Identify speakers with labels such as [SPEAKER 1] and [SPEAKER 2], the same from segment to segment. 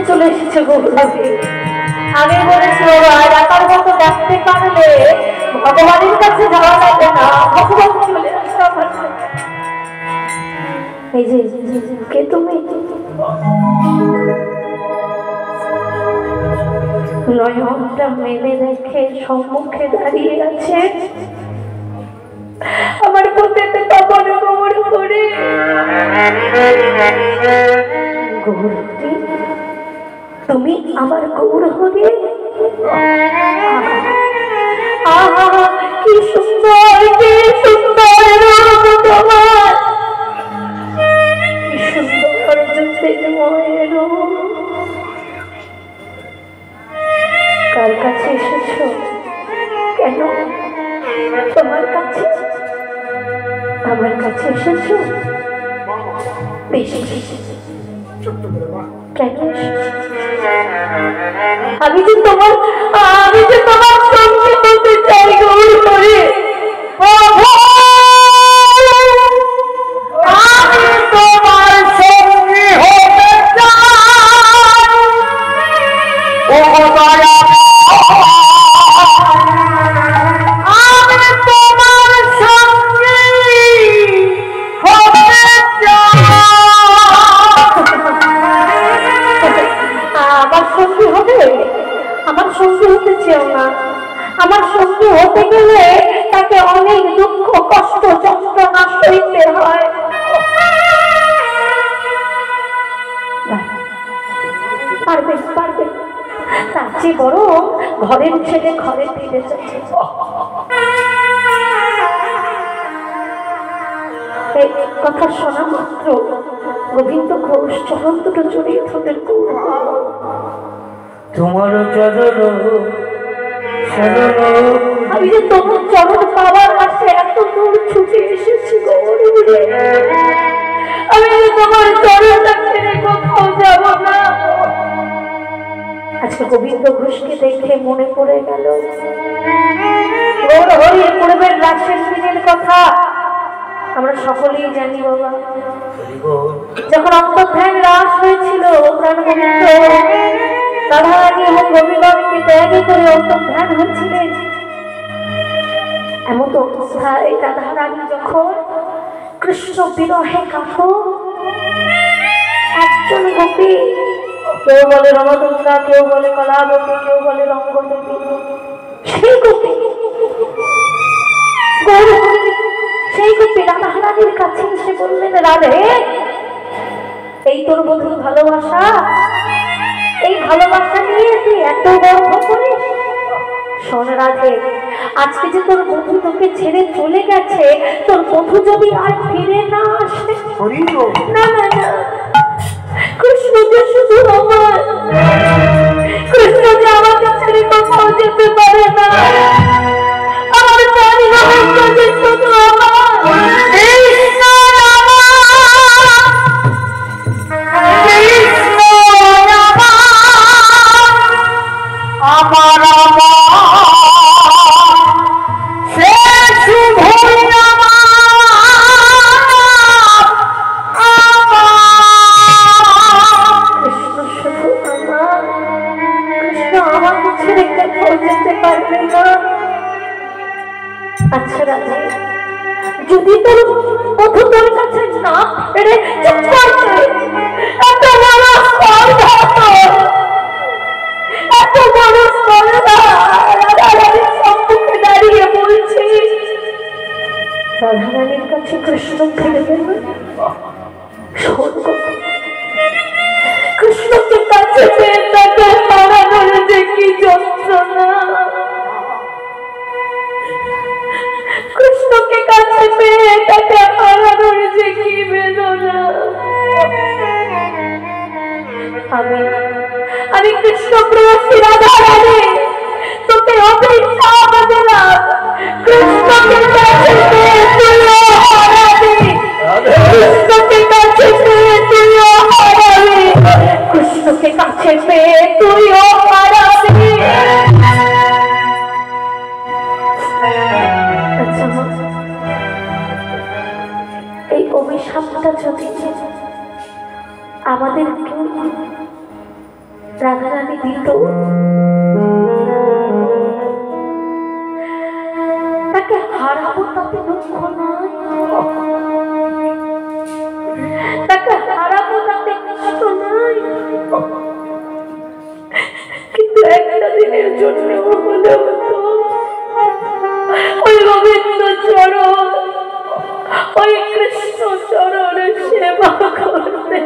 [SPEAKER 1] চলে এসেছে গৌরী। আমি বলেছি রাতার মতো দেখতে পারলে ভগবানের কাছে যাওয়া যাবে না, ভগবান চলে আসে আমার। এই যে কে তুমি? নয়নটা মেলে রেখে সম্মুখে দাঁড়িয়ে আছে আমার পুত্রতে তপন গোবর করে। গৌরী, তুমি আমার গৌর হরে? কি সুন্দর, কি সুন্দর রূপ তোমার, কি সুন্দর জ্যোতির্ময় রূপ। কার কাছে এসেছো? কেন তোমার কাছে? আমার কাছে এসেছো? বেশ, কেন? আমি যে তোমার সঙ্গে হতে চাই গৌর করে।
[SPEAKER 2] আমি তোমার সঙ্গী হতে চাই, ও দয়া, আমি তোমার সঙ্গী হতে চাই।
[SPEAKER 1] আমার সঙ্গী হবে? আমার সঙ্গী হতে চেও না। আমার সঙ্গী হতে গেলে তাকে অনেক দুঃখ কষ্ট যন্ত্রণা সইতে হয়। পারবে পারবে, তার চেয়ে বরং ঘরের ছেলে ঘরে ফিরে যাচ্ছে। এই কথা শোনা মাত্র গোবিন্দ ঘোষ চরণ দুটো জড়িয়ে ধরলেন।
[SPEAKER 2] তোমার চরণ শরণ,
[SPEAKER 1] আমি যে তোমার চরণ পাওয়ার কাছে এত দূর ছুটে এসেছি গৌরী, আমি যে তোমার চরণটা ছেড়ে কোথাও যাব না। আজকে গোবিন্দ ঘোষকে দেখে মনে পড়ে গেল গৌর হরির পূর্বের রাশের দিনের কথা। আমরা সকলেই জানি বাবা, যখন অন্তর্ধান রাস হয়েছিল প্রাণ গোবিন্দ রাধারানী এবং গোপীগণকে ত্যাগ করে অন্তর্ধান হচ্ছিলেন। এমন অবস্থায় রাধারানী যখন কৃষ্ণ বিরহে কাতর, একজন গোপী, কেউ বলে রণদুর্গা, কেউ বলে কলাবতী, কেউ বলে রঙ্গদেবী, সেই গোপী সেই গোপী রাধারানীর কাছে এসে বললেন, রাধে এই তোর বন্ধুর ভালোবাসা, এই ভালোবাসা নিয়ে তুই এত গর্ব করিস? শোন রাধে, আজকে যে তোর বন্ধু তোকে ছেড়ে চলে গেছে, তোর বন্ধু যদি আর ফিরে না আসে, না না না, কৃষ্ণ যে শুধু আমার, কৃষ্ণ যে আমাকে ছেড়ে কোথাও যেতে পারে না, আমার জানি যে শুধু আমার।
[SPEAKER 2] আমার
[SPEAKER 1] আচ্ছা রাধে, যদি তোর বধূ তোর কাছে না পেরে চুপ করতে, এত বড় স্পর্ধা, এত বড় স্পর্ধা রাধারানীর সম্মুখে দাঁড়িয়ে বলছি রাধারানীর কাছে কৃষ্ণ ফিরে দেবে, কৃষ্ণকে কাছে পেয়ে তাকে হারানোর যে কি যন্ত্রণা, কৃষ্ণকে কাছে পেয়ে তাকে হারানোর যে কি বেদনা। আমি কৃষ্ণ প্রেয়সী রাধারানী তোকে অভিশাপ দিলাম, কৃষ্ণকে কাছে পেয়ে তুইও হারাবি, কৃষ্ণকে কাছে পেয়ে তুইও হারাবি, কৃষ্ণকে কাছে পেয়ে তুইও হারাবি। আচ্ছা এই অভিশাপটা যদি আমাদেরকে রাধারানী দিত, তাকে হারাবো তাতে দুঃখ নয়, তাকে হারাবো তাতে কষ্ট নয়, কিন্তু একটা দিনের জন্য হলেও তো ওই গোবিন্দ চরণ, ওই কৃষ্ণ চরণের সেবা করতে।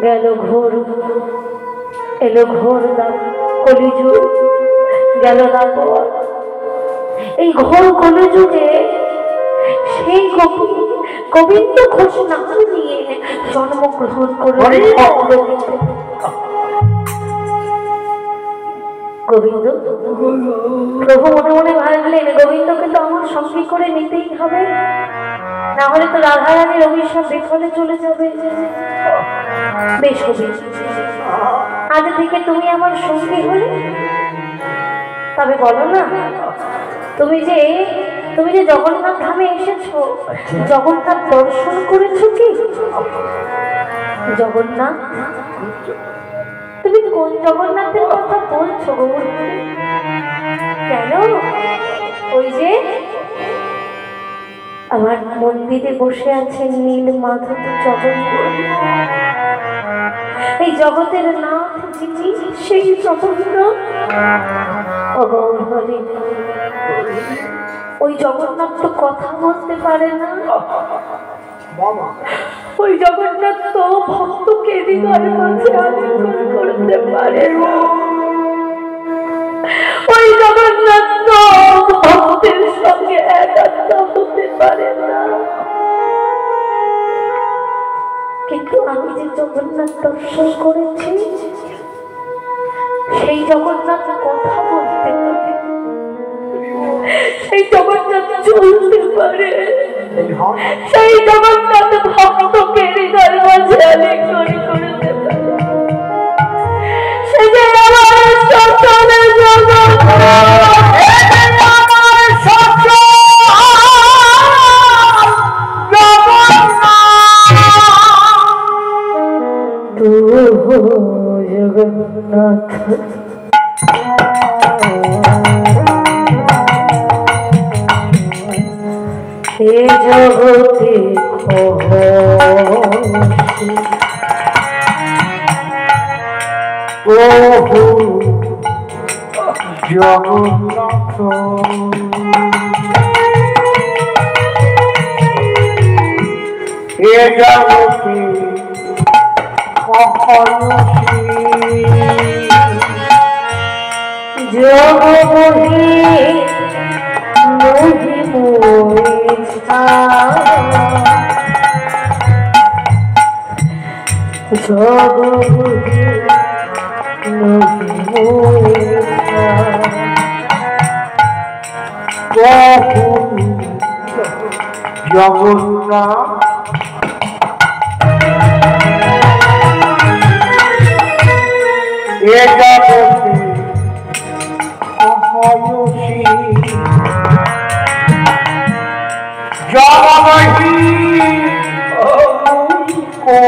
[SPEAKER 1] গেল ঘোর, এলো ঘোর কলিযুগ, গেল দাপর। এই ঘোর কলিযুগে সেই গোবিন্দ ঘোষ নাম নিয়ে জন্মগ্রহণ করে গোবিন্দ। প্রভু মনে মনে ভাবলেন গোবিন্দকে তো আমার সঙ্গী করে নিতেই হবে, না হলে তো রাধারানীর অভিশাপ বিফলে চলে যাবে। বেশ গোবিন্দ, আজ থেকে তুমি আমার সঙ্গী হলে, তবে বলো না তুমি যে জগন্নাথ ধামে এসেছো, জগন্নাথ দর্শন করেছো কি? জগন্নাথ, তুমি কোন জগন্নাথের কথা বলছো গৌর? কেন? ওই যে আমার মন্দিরে বসে আছেন নীল মাধব জগন্নাথ, এই জগতের নাথ যিনি, সেই জগন্নাথ। গৌর হরি, ওই জগন্নাথ তো কথা বলতে পারে না, ওই জগন্নাথ তো ভক্তকে হৃদয়ের মাঝে আলিঙ্গন করতে পারে না, ওই জগন্নাথ তো ভক্তের সঙ্গে একাত্ম হতে পারে না। কিন্তু আমি যে জগন্নাথ দর্শন করেছি, সেই জগন্নাথ কথা বলতে পারে, সেই জগন্নাথ চলতে পারে, সেই জগন্নাথ ভক্তকে হৃদয়ের মাঝে আলিঙ্গন করতে পারে। সে যে আমার সন্তানের জগন্নাথ, এ জগতে
[SPEAKER 2] প্রভু জগন্নাথ, এ জগতে
[SPEAKER 1] জগবহি মোহি মোছা, জগবহি মোহি মোছা,
[SPEAKER 2] প্রভু জগন্নাথ, এ জগতে অহয়সী, জগবহি মোছা,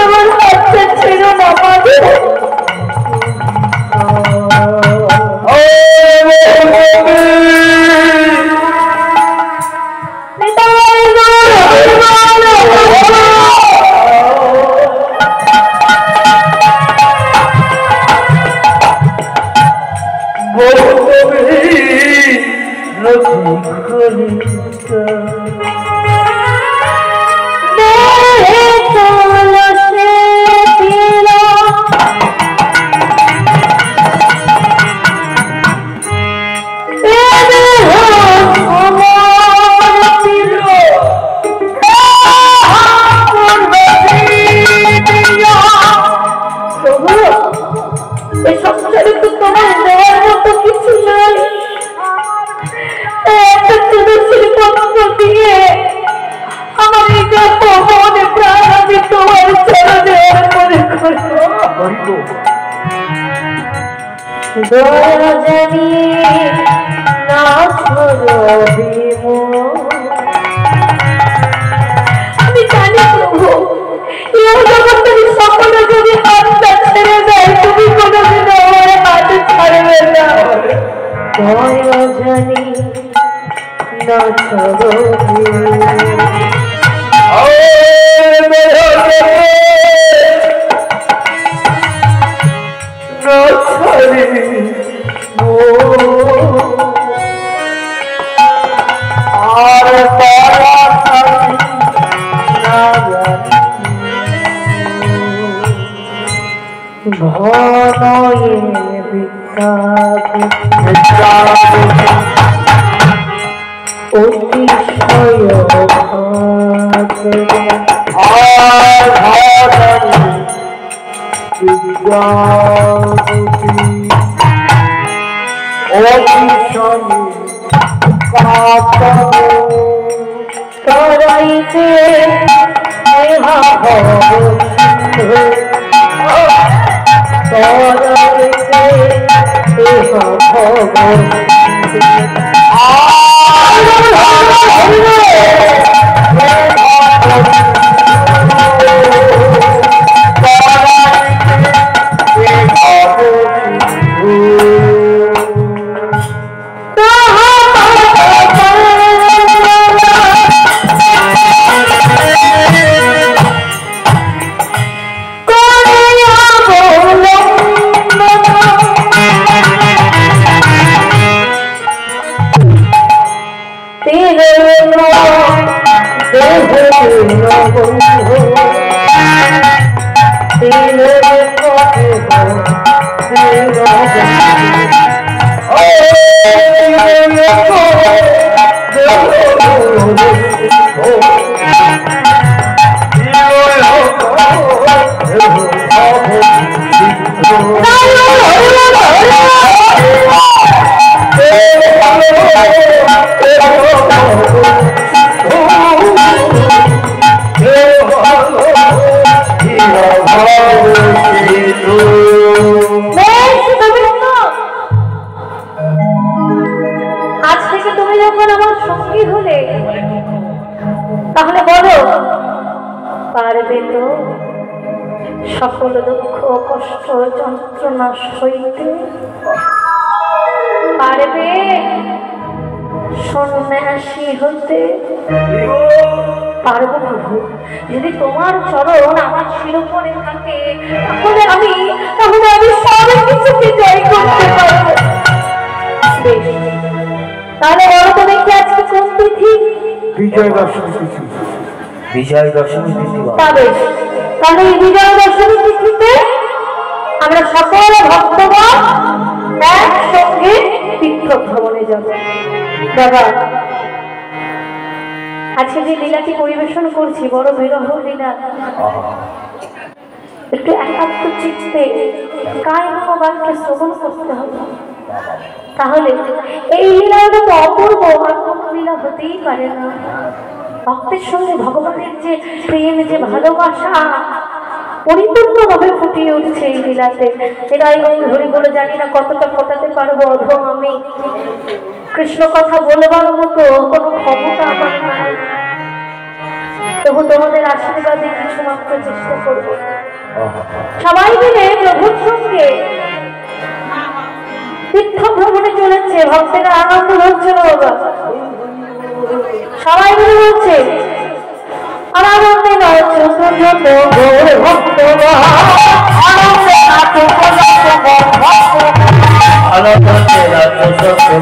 [SPEAKER 1] আমার বাচ্চা ছিল না আমি জানি প্রভু এই জগতে সকলে যদি হাতটা ছেড়ে দেয় তুমি কোনোদিন আমার হাত ছাড়বে না জানি না সকল দুঃখ কষ্ট যন্ত্রণা সইতে পারবে? সন্ন্যাসী হতে পারবো প্রভু। যদি তোমার চরণ আমার শিরোপরে থাকে তাহলে আমি সব কিছুকে জয় করতে পারবো। বেশ, তাহলে বলো তো দেখি আজকে কোন তিথি?
[SPEAKER 2] বিজয় দশমী তিথি।
[SPEAKER 3] বিজয় দশমী তিথি।
[SPEAKER 1] তা বেশ, তাহলে এই বিজয় দশমী তিথিতে আমরা সকল ভক্তগণ একসঙ্গে তীর্থ ভ্রমণে যাব। বাবা, আজকে যে লীলাটি পরিবেশন করছি বড় বিরহ লীলা, একটু একাত্ম চিত্তে কায় বাক্যে শ্রবণ করতে হবে। তাহলে এই লীলার মতো অপূর্ব আর কোন লীলা হতেই পারে না। ভক্তের সঙ্গে ভগবানের যে প্রেম, যে ভালোবাসা পরিপূর্ণভাবে ফুটিয়ে উঠছে এই লীলাতে। এরাই ধরে বলে জানি না কতটা ফোটাতে পারবো অধম আমি। কৃষ্ণ কথা বলবার মতো কোনো ক্ষমতা আমার নাই, তবু তোমাদের আশীর্বাদে কিছু মাত্র চেষ্টা করবো। সবাই মিলে প্রভুর সঙ্গে তীর্থ ভ্রমণে চলেছে, ভক্তেরা আনন্দ হচ্ছে না বাবা। সবাই মিলে বলছে আনন্দে নাচো সুজত গৌর ভক্তগণ, আনন্দে নাচো সুজত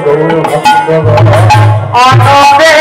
[SPEAKER 1] গৌর ভক্তগণ, আনন্দে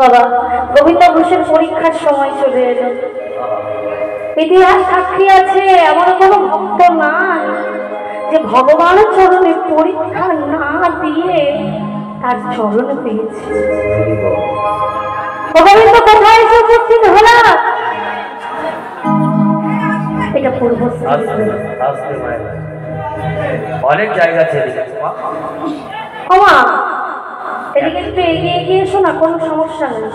[SPEAKER 1] বাবা, গোবিন্দ ঘোষের পরীক্ষার সময় চলে এলো। ইতিহাস সাক্ষী আছে, এমন কোনো ভক্ত নাই যে ভগবানের চরণে পরীক্ষা না দিয়ে তার চরণ পেয়েছে। গোবিন্দ কোথায় এসে উপস্থিত হলাম? এটা পূর্ব
[SPEAKER 3] অনেক জায়গা ছেড়ে
[SPEAKER 1] ওমা, এদিকে একটু এগিয়ে গিয়ে এসো না, কোনো সমস্যা নেই।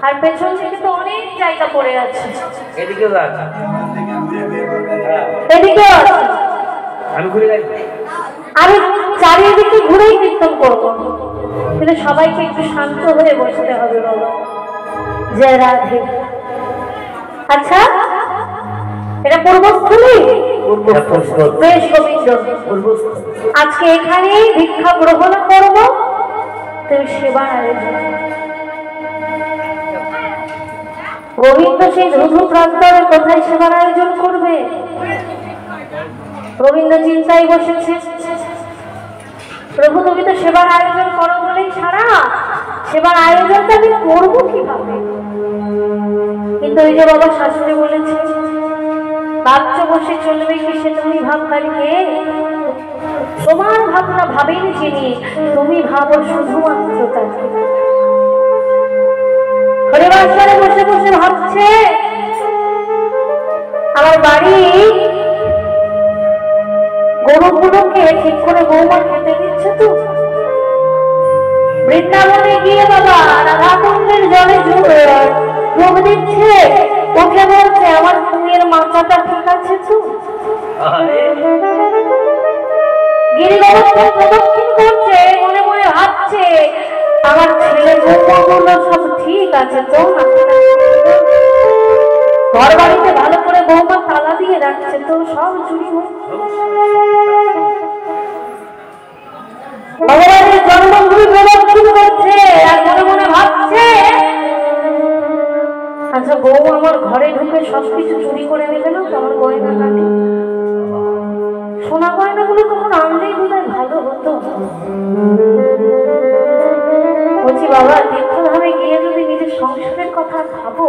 [SPEAKER 1] আর পেছন থেকে তো অনেক জায়গা পড়ে আছে।
[SPEAKER 3] এদিকেও আছে,
[SPEAKER 1] এদিকেও আছে।
[SPEAKER 3] আমি ঘুরে যাই।
[SPEAKER 1] আমি চারিদিকে ঘুরেই কীর্তন করবো, কিন্তু সবাইকে একটু শান্ত হয়ে বসতে হবে বাবা। জয় রাধে। আচ্ছা, এটা পূর্বস্থলী? বেশ গোবিন্দ, আজকে এখানেই ভিক্ষা গ্রহণ করব, তুমি সেবার আয়োজন। গোবিন্দ সেই ধুধু প্রান্তরে কোথায় সেবার আয়োজন করবে? গোবিন্দ চিন্তায় বসেছে, প্রভু তুমি তো সেবার আয়োজন করো বলেই ছাড়া, সেবার আয়োজনটা আমি করবো কিভাবে? কিন্তু ওই যে বাবা শাস্ত্রে বলেছে, বাচ্চ বসে চলবে কি সে তুমি ভাবকারীকে? তোমার ভাবনা ভাবেনি চিনি, তুমি ভাবো শুধুমাত্র তাকে। হরিবাসরে বসে বসে ভাবছে, আমার বাড়ি গরুগুলোকে ঠিক করে বৌমা খেতে দিচ্ছে তো। বৃন্দাবনে গিয়ে বাবা রাধা কুণ্ডের জলে ডুব দিচ্ছে, ওকে বলছে আমার কুঁয়ের মাথাটা ঠিক আছে তো। গিরিগোবর্ধন প্রদক্ষিণ করছে, মনে মনে ভাবছে আমার ছেলে বৌমাগুলো সব ঠিক আছে তো। ঘর বাড়িতে ভালো করে বৌমা তালা দিয়ে রাখছে তো, সব চুরি হচ্ছে। ভগবানের জন্মভূমি প্রদক্ষিণ করছে আর মনে মনে ভাবছে, আচ্ছা বউ আমার ঘরে ঢুকে সবকিছু চুরি করে নেবে না তো? আমার গয়না কাটে, সোনা গয়নাগুলো তখন আনলেই বোধহয় ভালো হতো। বলছি বাবা, তীর্থধামে গিয়ে যদি নিজের সংসারের কথা ভাবো,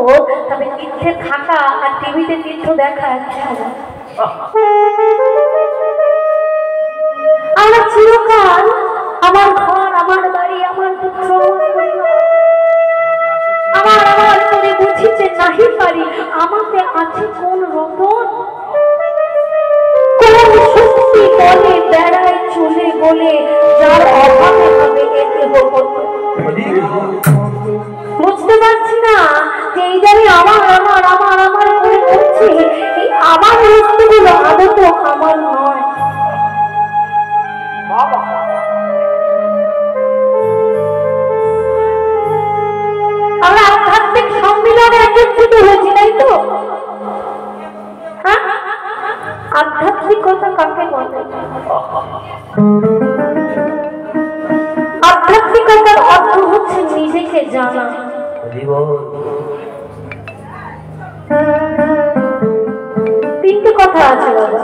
[SPEAKER 1] তবে তীর্থে থাকা আর টিভিতে তীর্থ দেখা একসাথে। আমরা চিরকাল আমার ঘর, আমার বাড়ি, আমার পুত্র, আমার আমার করে বুঝিতে নাহি পারি, আমাকে আছে কোন রতন? কোন শক্তি বলে বেড়ায় চলে বলে, যার অভাবে হবে এতে বুঝতে পারছি না যে এই যে আমি আমার আমার আমার আমার করে করছি, এই আমার বস্তুগুলো আদত আমার নয়। আমরা আধ্যাত্মিক সম্মিলনে একত্রিত হয়েছি, তাই তো? হ্যাঁ, আধ্যাত্মিকতা কাকে বলে? আধ্যাত্মিকতার অর্থ হচ্ছে নিজেকে জানা। তিনটে কথা আছে বাবা,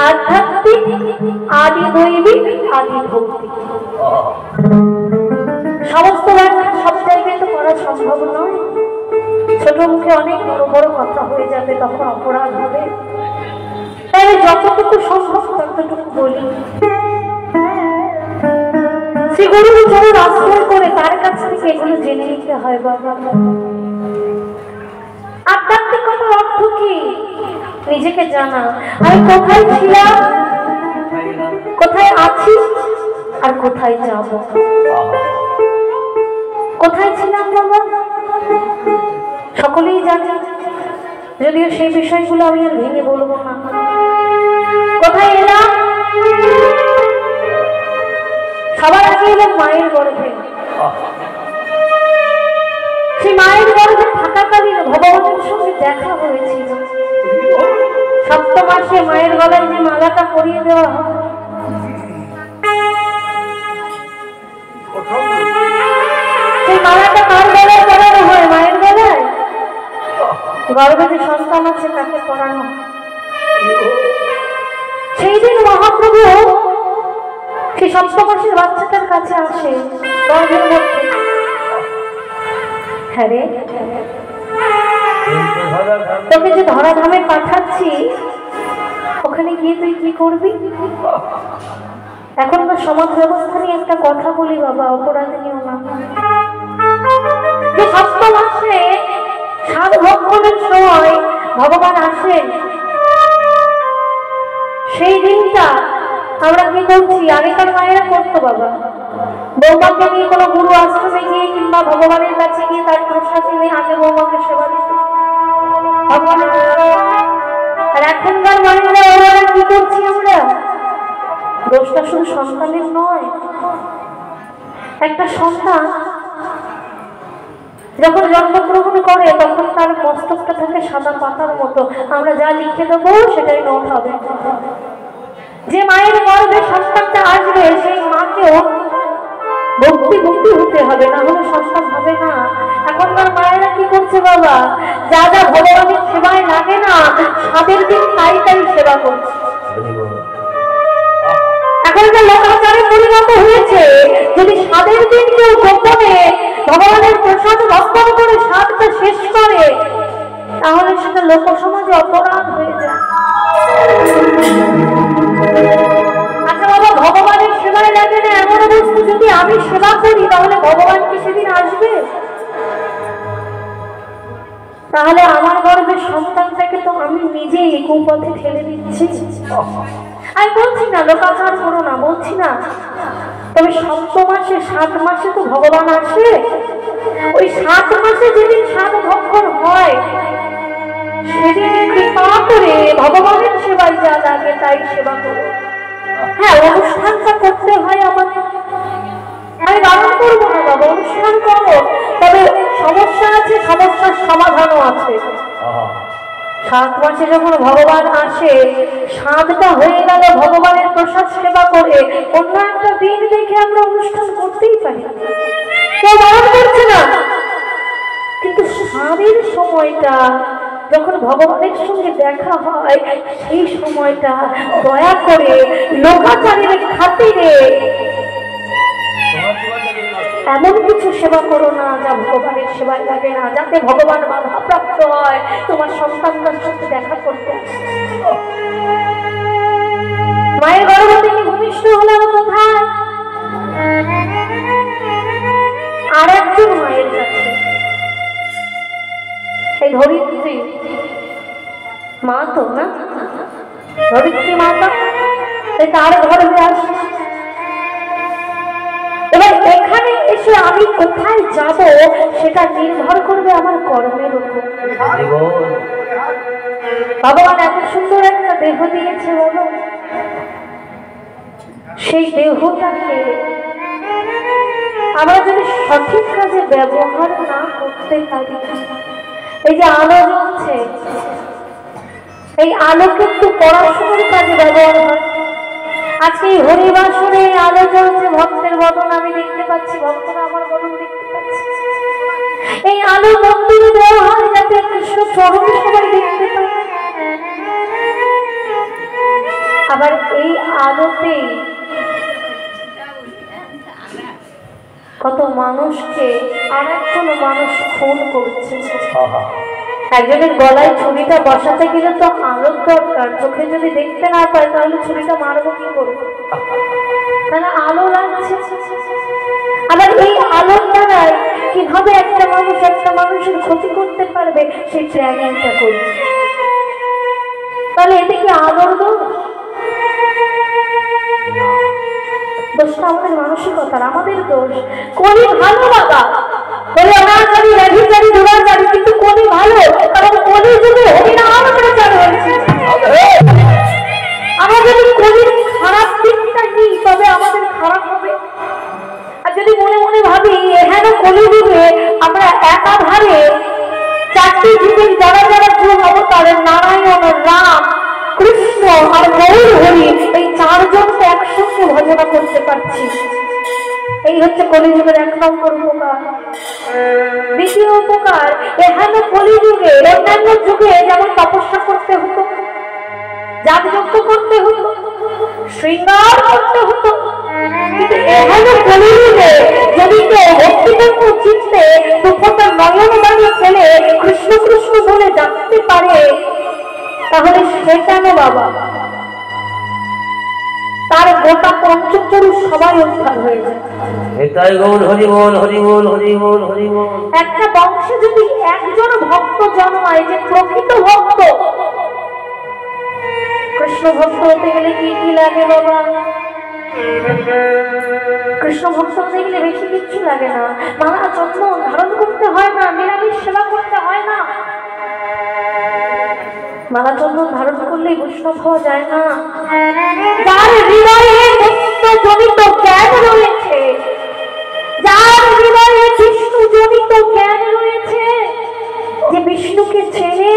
[SPEAKER 1] আধ্যাত্মিক, আদি দৈবিক, আদি ভৌতিক। সমস্ত ব্যাখ্যা সব জায়গায় তো করা সম্ভব নয়, ছোট মুখে অনেক বড় বড় কথা হয়ে যাবে, তখন অপরাধ হবে। তাই যতটুকু সম্ভব ততটুকু বলি। শ্রী গুরুর চরণ আশ্রয় করে তার কাছ থেকে এগুলো জেনে নিতে হয় বাবা। আধ্যাত্মিকতার অর্থ কি? নিজেকে জানা। আমি কোথায় ছিলাম, কোথায় আছি, আর কোথায় যাব। কোথায় ছিলাম বাবা সকলেই জানে, যদিও সেই বিষয়গুলো আমি আর ভেঙে বলবো না। কোথায় এলাম? সবার আগে এলাম মায়ের গর্ভে। সেই মায়ের গর্ভে থাকাকালীন ভগবানের সঙ্গে দেখা হয়েছিল। 7 মাসে মায়ের গলায় যে মালাটা পরিয়ে দেওয়া হয়, সেই মালাটা কার গলায় পরানো হয়? মায়ের গলায়। গর্ভে যে সন্তান আছে তাকে পরানো। সেই দিন মহাপ্রভু সেই 7 মাসের বাচ্চাটার কাছে আসে গর্ভের মধ্যে। হ্যাঁ রে, তোকে যে ধরাধামে পাঠাচ্ছি ওখানে গিয়ে তুই কি করবি? এখন তো সমাজ ব্যবস্থা নিয়ে একটা কথা বলি বাবা, অপরাধ নিও না। যে সপ্তম মাসে 7 ভক্ষণের সময় ভগবান আসেন, সেই দিনটা আমরা কি করছি? আগেকার মায়েরা করতো বাবা, বৌমাকে নিয়ে কোনো গুরু আশ্রমে গিয়ে কিংবা ভগবানের কাছে গিয়ে তার প্রসাদ নিয়ে আগে বৌমাকে সেবা দিত। আর এখনকার মায়েরা ওরা কি করছি আমরা? দোষটা শুধু সন্তানের নয়, একটা সন্তান যখন জন্মগ্রহণ করে তখন তার মস্তকটা থাকে সাদা পাতার মতো, আমরা যা লিখে দেবো সেটাই নোট হবে। যে মায়ের গর্ভে সন্তানটা আসবে সেই মাকেও ভক্তি ভক্তি হতে হবে, না হলে সন্তান হবে না। এখনকার মায়েরা কি করছে বাবা? যা যা ভগবানের সেবায় লাগে না 7 দিন তাই তাই সেবা করছে। এখনকার লোকাচারে পরিণত হয়েছে, যদি 7 দিন কেউ গোপনে ভগবানের প্রসাদ রক্ষণ করে 7টা শেষ করে তাহলে সেটা লোক সমাজে অপরাধ হয়ে যায়। আচ্ছা বাবা, ভগবানের সেবায় লাগে না এমন বস্তু যদি আমি সেবা করি তাহলে ভগবান কি সেদিন আসবে? তাহলে আমার গর্ভের সন্তানটাকে তো আমি নিজেই কুপথে ঠেলে দিচ্ছি। আমি বলছি না লোকাচার করো না, বলছি না, তবে 7 মাসে 7 মাসে তো ভগবান আসে। ওই 7 মাসে যেদিন 7 ভক্ষণ হয় সেদিন কৃপা করে ভগবানের সেবায় যা লাগে তাই সেবা করো। হ্যাঁ, অনুষ্ঠানটা করতে হয় আমাদের, আমি বারণ করবো না বাবা, অনুষ্ঠান করো, তবে সমস্যা আছে, সমস্যার সমাধানও আছে। 7 মাসে যখন ভগবান আসে, 7টা হয়ে গেল ভগবানের প্রসাদ সেবা করে, অন্য একটা দিন দেখে আমরা অনুষ্ঠান করতেই পারি, কেউ বারণ করছে না। কিন্তু 7-এর সময়টা যখন ভগবানের সঙ্গে দেখা হয় সেই সময়টা দয়া করে লোকাচারের খাতিরে এমন কিছু সেবা করো না যা ভগবানের সেবায় লাগে না, যাতে ভগবান বাধাপ্রাপ্ত হয় তোমার সন্তানদের সাথে দেখা করতে। মায়ের গর্ভ থেকে ভূমিষ্ঠ হলাম কোথায়? আর একজন মায়ের কাছে, এই ধরিত্রী মা তো না, ধরিত্রী মাতা, তার গর্ভে আসে। এবার এখানে এসে আমি কোথায় যাব সেটা নির্ভর করবে আমার কর্মের উপর। ভগবান এত সুন্দর একটা দেহ দিয়েছে বাবা, সেই দেহটাকে আমরা যদি সঠিক কাজে ব্যবহার না করতে পারি, এই যে আলো জ্বলছে, এই আলো কিন্তু পড়াশোনার কাজে ব্যবহার হয়। আজকে এই হরিবাসরে আলো জ্বলছে, ভক্তের বদন আমি দেখতে পাচ্ছি, ভক্তরা আমার বদন দেখতে পাচ্ছি। এই আলো মন্দিরে দেওয়া হয় যাতে কৃষ্ণ চরণ সবাই দেখতে পায়। আবার এই আলোতেই কত মানুষকে আর একজন মানুষ খুন করছে। একজনের গলায় ছুরিটা বসাতে গেলে তো আলোর দরকার, চোখে যদি দেখতে না পায় তাহলে ছুরিটা মারবো কি করবো? তাহলে আলো লাগছে। আবার এই আলোর দ্বারাই কিভাবে একটা মানুষের ক্ষতি করতে পারবে সেই ট্রেনিংটা করছে। তাহলে এতে কি আলোর দোষ? দোষটা আমাদের মানসিকতার, আমাদের দোষ। কলি ভালো বাবা, বলে অনাচারী, ব্যভিচারী, দুরাচারী, কিন্তু কলি ভালো, কারণ কলি যুগে হরিনাম প্রচার হয়েছে। আমরা যদি কলির খারাপ দিকটা নিই তবে আমাদের খারাপ হবে। আর যদি মনে মনে ভাবি হ্যাঁ কলি যুগে আমরা একাধারে 4টি যুগের যারা যারা যুগ অবতারের নারায়ণ, রাম, কৃষ্ণ আর গৌর হরি, এই 4 জনকে একসঙ্গে ভজনা করতে পারছি, এই হচ্ছে কলিযুগের 1 নম্বর উপকার। দ্বিতীয় উপকার, এখানে কলিযুগে অন্যান্য যুগে যেমন তপস্যা করতে হতো, যাগযজ্ঞ করতে হতো, শৃঙ্গার করতে হতো, কিন্তু এখানে বলিলে যদি কেউ ভক্তিপূর্ণ চিত্তে দুঃখটা নয়ন বাড়ি ফেলে কৃষ্ণ কৃষ্ণ বলে ডাকতে পারে, তাহলে সে কেন বাবা? তার গোটা পঞ্চপুরুষ সবাই উদ্ধার হয়ে যায়।
[SPEAKER 3] এটাই গৌর হরি বল, হরি বল, হরি বল, হরি বল।
[SPEAKER 1] একটা বংশে যদি একজন ভক্ত জন্মায় যে প্রকৃত ভক্ত, কৃষ্ণ ভক্ত হতে গেলে কি কি লাগে বাবা? কৃষ্ণ ভক্ত হতে গেলে বেশি কিচ্ছু লাগে না। মালা যত্ন ধারণ করতে হয় না, নিরামিষ সেবা করতে হয় না। মালা চন্দন ধারণ করলেই বৈষ্ণব হওয়া যায় না। যার হৃদয়ে কৃষ্ণ জনিত জ্ঞান রয়েছে, যার হৃদয়ে কৃষ্ণ জনিত জ্ঞান রয়েছে, যে বিষ্ণুকে ছেড়ে,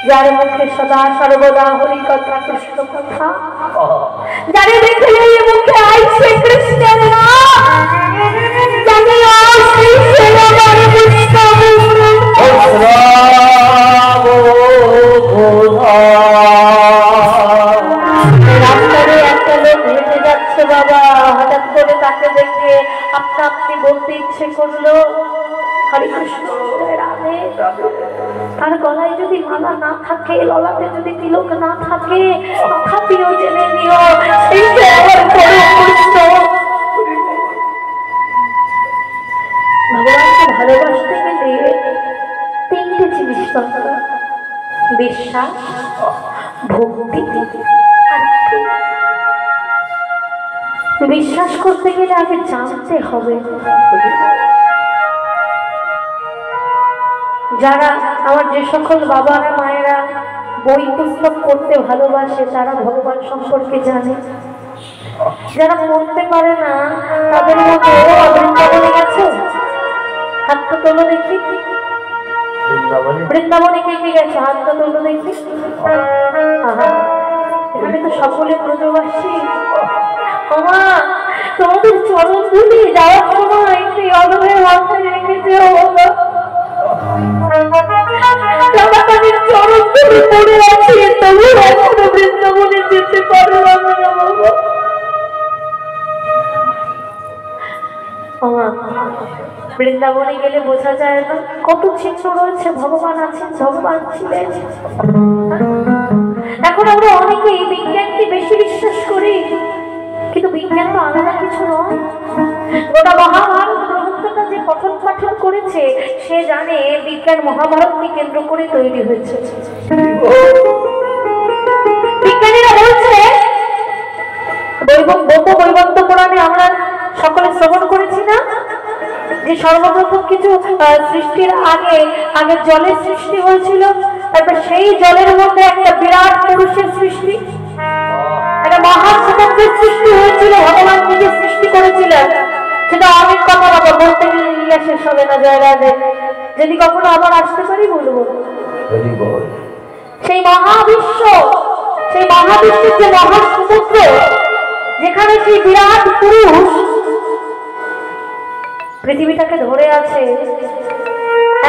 [SPEAKER 1] যার মুখে সদা সর্বদা হরি কথা কৃষ্ণ কথা, যারে দেখলে মুখে আইছে কৃষ্ণের নাম, জানি শ্রী শ্রীরাম বৈষ্ণব রাস্তায় একটা লোক হেঁটে যাচ্ছে বাবা, হঠাৎ করে তাকে দেখে আপনা আপনি বলতে ইচ্ছে করলো হরে কৃষ্ণ রাধে। তার গলায় যদি মালা না থাকে, ললাটে যদি তিলক না থাকে, তথাপিও জেনে নিও সেই যে আমার পরম কৃষ্ণ। ভগবানকে ভালোবাসতে গেলে তিনটে জিনিস দরকার: বিশ্বাস, ভক্তি আর প্রেম। বিশ্বাস করতে গেলে আগে জানতে হবে। যারা আমার যে সকল বাবারা মায়েরা বই পুস্তক পড়তে ভালোবাসে তারা ভগবান সম্পর্কে জানে। যারা পড়তে পারে না তাদের মধ্যে বৃন্দাবনে গেছে, হাতটা তোলো দেখি। বৃন্দাবনে কে কে গেছে? হাতটা তোলো দেখি। এখানে তো সকলে ব্রজবাসী। আমা তোমাদের চরণ ধুলি যাওয়ার সময় একটি অদমের মাথায় রেখেছে। চরণ ধুলি পড়ে আছে, তবু এখনো বৃন্দাবনে যেতে পারলাম না বাবা। আমা বৃন্দাবনে গেলে বোঝা যায় না কত চিত্র রয়েছে। ভগবান আছেন, ভগবান ছিলেন। এখন আমরা অনেকেই বিজ্ঞানকে বেশি বিশ্বাস করি, কিন্তু বিজ্ঞান তো আলাদা কিছু নয়। গোটা মহাভারত গ্রন্থটা যে পঠন পাঠন করেছে সে জানে বিজ্ঞান মহাভারতকে কেন্দ্র করে তৈরি হয়েছে। বিজ্ঞানীরা বলছে, বৈবন্ত পুরাণে আমরা সকলে শ্রবণ করেছি না, যে সর্বপ্রথম কিছু সৃষ্টির আগে জলের সৃষ্টি হয়েছিল, তারপর সেই জলের মধ্যে একটা বিরাট পুরুষের সৃষ্টি, একটা মহাসমুদ্রের সৃষ্টি হয়েছিল। ভগবান নিজে সৃষ্টি করেছিলেন। সেটা অনেক কথা বাবা, বলতে গেলে নিয়ে শেষ হবে না। জয় রাধে। যদি কখনো আবার আসতে পারি বলবো। সেই মহাবিশ্ব, সেই মহাবিশ্বের যে মহাসমুদ্র, যেখানে সেই বিরাট পুরুষ পৃথিবীটাকে ধরে আছে,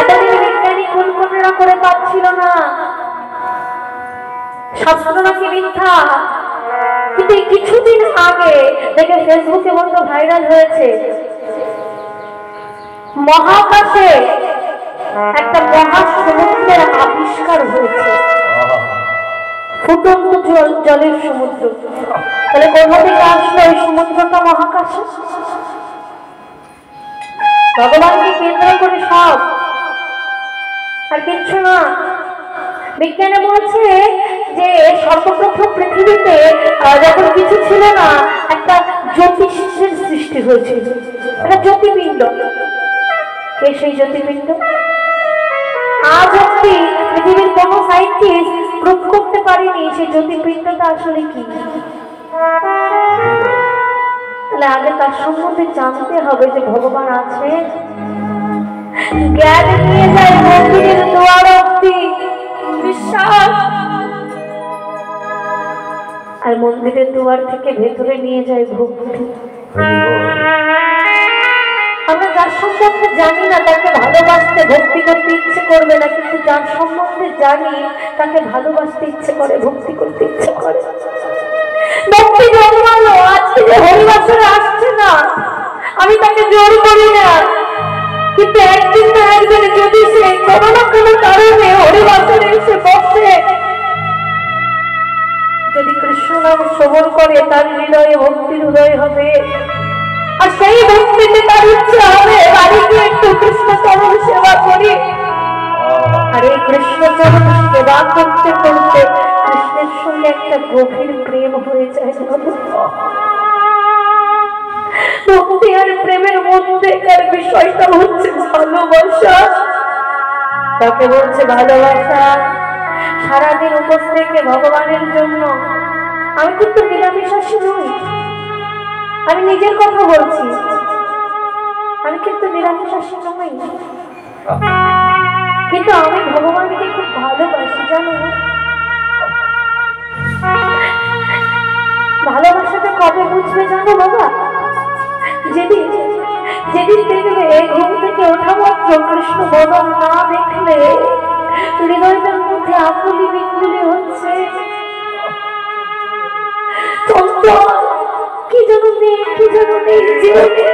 [SPEAKER 1] এতদিন বিজ্ঞানী কল্পনা করে পাচ্ছিল না। শাস্ত্র নাকি মিথ্যা, কিন্তু কিছুদিন আগে দেখে ফেসবুকে বন্ধ ভাইরাল হয়েছে, মহাকাশে একটা মহাসমুদ্রের আবিষ্কার হয়েছে। ফুটন্ত জলের সমুদ্র। তাহলে কোথা থেকে আসলো এই সমুদ্রটা মহাকাশে? ভগবানকে কেন্দ্র করে সব, আর কিচ্ছু না। বিজ্ঞানে বলছে যে সর্বপ্রথম পৃথিবীতে যখন কিছু ছিল না, একটা জ্যোতিষের সৃষ্টি হয়েছিল, একটা জ্যোতির্পিণ্ড। কে সেই জ্যোতির্পিণ্ড? আজ অব্দি পৃথিবীর কোনো সায়েন্টিস্ট প্রুভ করতে পারেনি সেই জ্যোতির্পিণ্ডটা আসলে কি। তাহলে আগে তার সম্বন্ধে জানতে হবে যে ভগবান আছে। জ্ঞান নিয়ে যায় মন্দিরের দুয়ার অব্দি, বিশ্বাস, আর মন্দিরের দুয়ার থেকে ভেতরে নিয়ে যায় ভক্তি। আমরা যার সম্বন্ধে জানি না তাকে ভালোবাসতে ভক্তি করতে ইচ্ছে করবে না, কিন্তু যার সম্বন্ধে জানি তাকে ভালোবাসতে ইচ্ছে করে, ভক্তি করতে ইচ্ছে করে। ভক্তি জন্মালো। আজকে যে হরিবাসরে আসছে না, আমি তাকে জোর করি না, কিন্তু একদিন না একদিন যদি সে কোনো না কোনো কারণে হরিবাসরে এসে বসে, যদি কৃষ্ণ নাম শ্রবণ করে, তার হৃদয়ে ভক্তির উদয় হবে। আর সেই ভক্তিতে তার ইচ্ছা হবে বাড়ি গিয়ে একটু কৃষ্ণ চরণ সেবা করি। আর এই কৃষ্ণ চরণ সেবা করতে করতে কৃষ্ণের সঙ্গে একটা গভীর প্রেম হয়ে যায়। ভক্তি আর প্রেমের মধ্যেকার বিষয়টা হচ্ছে ভালোবাসা। তাকে বলছে ভালোবাসা। সারাদিন উপোস থেকে ভগবানের জন্য, আমি কিন্তু নিরামিষাশী নই, আমি নিজের কথা বলছি, আমি কিন্তু নিরামিষাশী নই, কিন্তু আমি ভগবানকে খুব ভালোবাসি। জানো ভালোবাসাটা কবে বুঝবে জানো বাবা? যেদিন যেদিন দেখবে ঘুম থেকে ওঠা মাত্র কৃষ্ণ বদন না দেখলে হৃদয়টার মধ্যে আকুলি বিকুলি হচ্ছে, কি যেন নেই, কি যেন নেই জীবনে।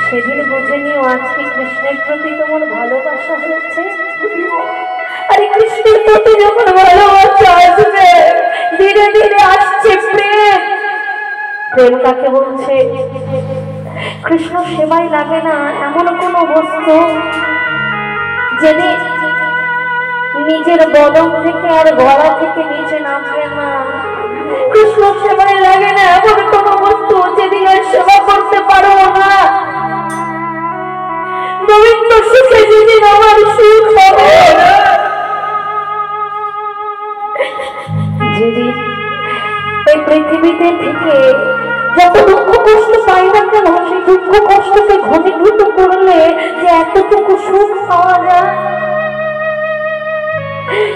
[SPEAKER 1] সেদিন বুঝে নিও আজকে কৃষ্ণের প্রতি তোমার ভালোবাসা হয়েছে। আরে কৃষ্ণের প্রতি যখন ভালোবাসা আসবে, ধীরে ধীরে আসছে প্রেম। প্রেম কাকে বলছে? কৃষ্ণ সেবাই লাগে না এমন কোন বস্তু যেদিন নিজের বদন থেকে আর গলা থেকে নিচে নামবে না। কৃষ্ণ সেবাই লাগে না এমন কোন বস্তু যেদিন আর সেবা করতে পারো না। গোবিন্দ সুখে যেদিন আমার সুখ হবে, যেদিন এই পৃথিবীতে থেকে যত দুঃখ কষ্ট পাই না কেন, সেই দুঃখ কষ্টকে ঘনীভূত করলে যে এতটুকু সুখ পাওয়া যায়।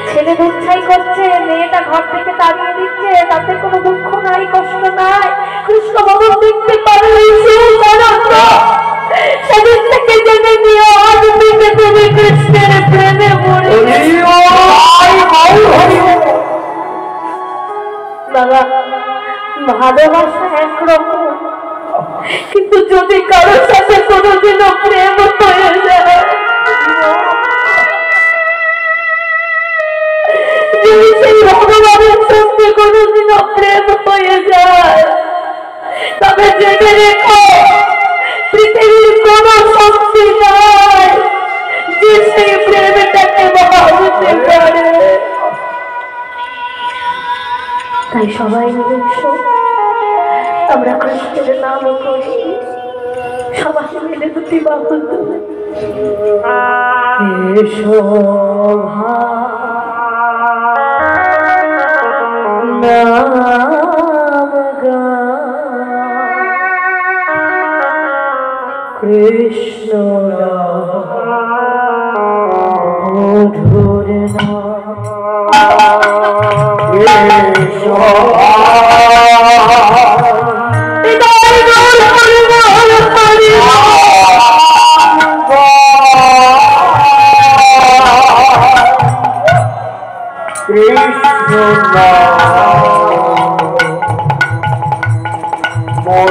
[SPEAKER 1] ছেলে দুচ্ছাই করছে, মেয়েটা ঘর থেকে তাড়িয়ে দিচ্ছে, তাতে কোনো দুঃখ নাই, কষ্ট নাই। কৃষ্ণ ভগবান দেখতে পারলে সেদিন থেকে জেনে নিও আজ থেকে তুমি কৃষ্ণের প্রেমে পড়ে। বাবা ভালোবাসা একরকম, কিন্তু যদি কারোর সাথে কোনোদিনও প্রেম হয়ে যায়, যদি সেই ভগবানের সঙ্গে কোনোদিনও প্রেম হয়ে যায়, তবে জেনে রেখো পৃথিবীর কোন শক্তি নাই যে সেই প্রেমটাকে ভাবতে পারে। তাই সবাই মিলে আমরা কৃষ্ণের নাম করি, সবাই মিলে দুটি বাহু তুলে কৃষ্ণ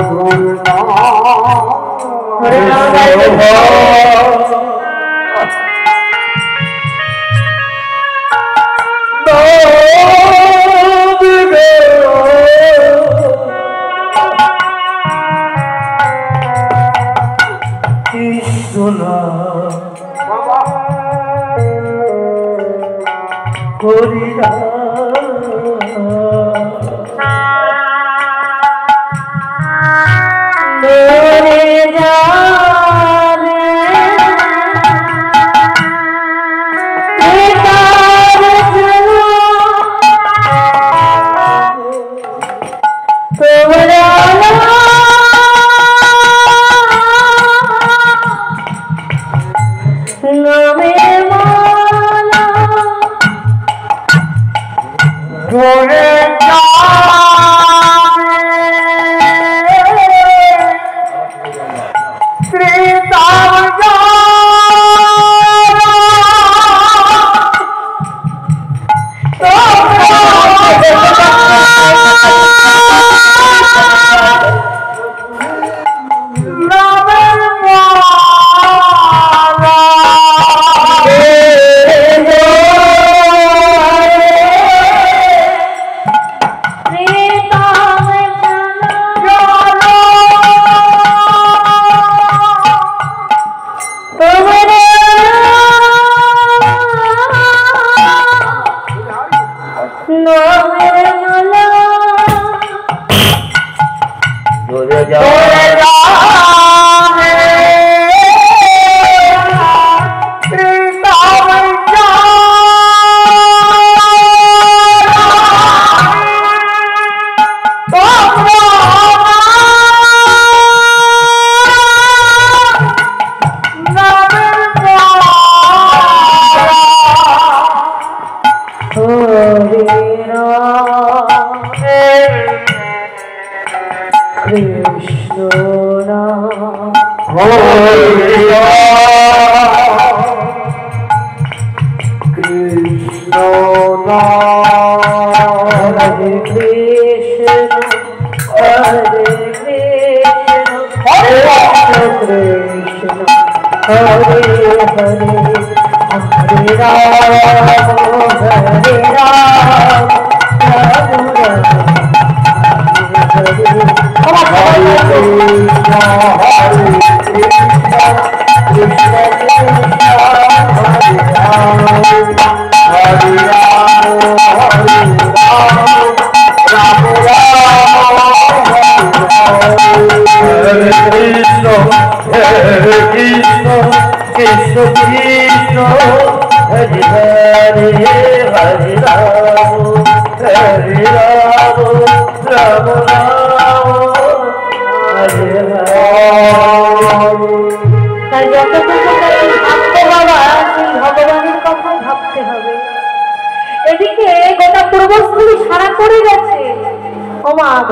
[SPEAKER 1] মধুর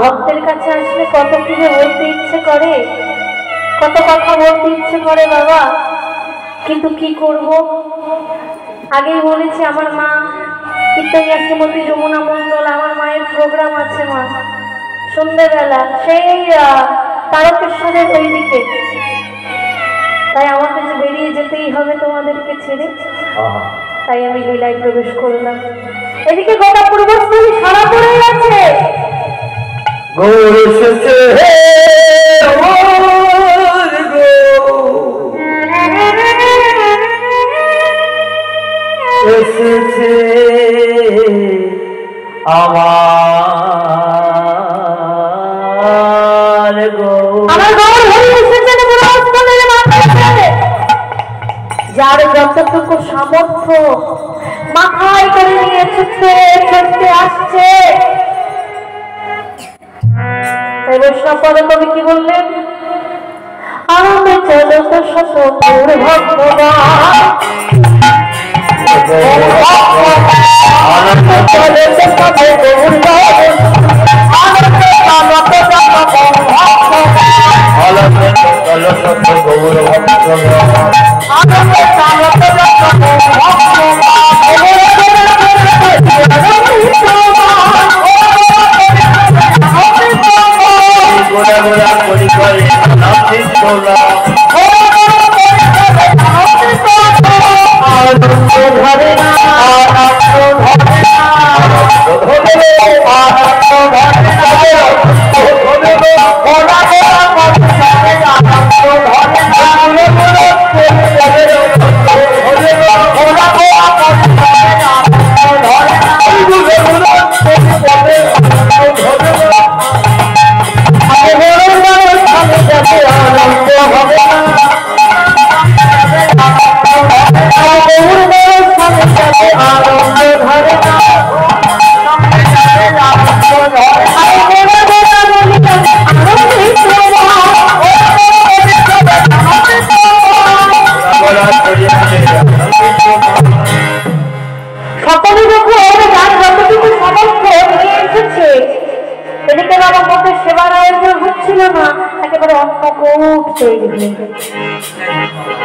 [SPEAKER 1] ভক্তের কাছে আসলে কত কি বলতে ইচ্ছে করে, কত কথা বলতে ইচ্ছে করে বাবা, কিন্তু কি করব। আগেই বলেছি আমার মা কীর্তনিয়া শ্রীমতী যমুনা মণ্ডল, আমার মায়ের প্রোগ্রাম আছে মা সন্ধ্যেবেলা সেই তারকেশ্বরের ওই দিকে, তাই আমাকে যে বেরিয়ে যেতেই হবে তোমাদেরকে ছেড়ে, তাই আমি লীলায় প্রবেশ করলাম। এদিকে গোটা পূর্বস্থলী সারা পড়ে গেছে।
[SPEAKER 3] গৌর এসেছে এসেছে আমার
[SPEAKER 1] গৌর এসেছে যার যতটুকু সামর্থ্য মাথায় করে নিয়ে ছুটতে ছুটতে আসছে। বৈষ্ণব পদে কবি কি বললেন? আমি চলো তো শতপুর ভগবান,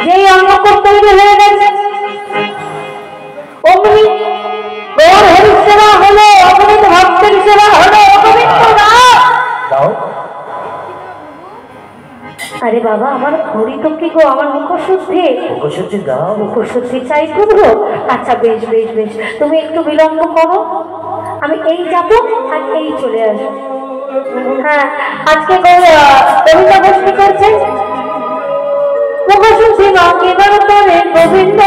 [SPEAKER 1] যেই অন্নকূট তৈরি হয়ে গেছে অমনি গৌর হরির সেবা হলো, অমনি ভক্তের সেবা হলো। আরে বাবা আমার হরি তো কি গো, আমার মুখশুদ্ধি দাও, মুখশুদ্ধি চাই করবো। আচ্ছা বেশ বেশ বেশ, তুমি একটু বিলম্ব করো, আমি এই যাবো আর এই চলে আসবো। হ্যাঁ আজকে কবিতা গোষ্ঠী করছে মুখশুদ্ধি গোবিন্দ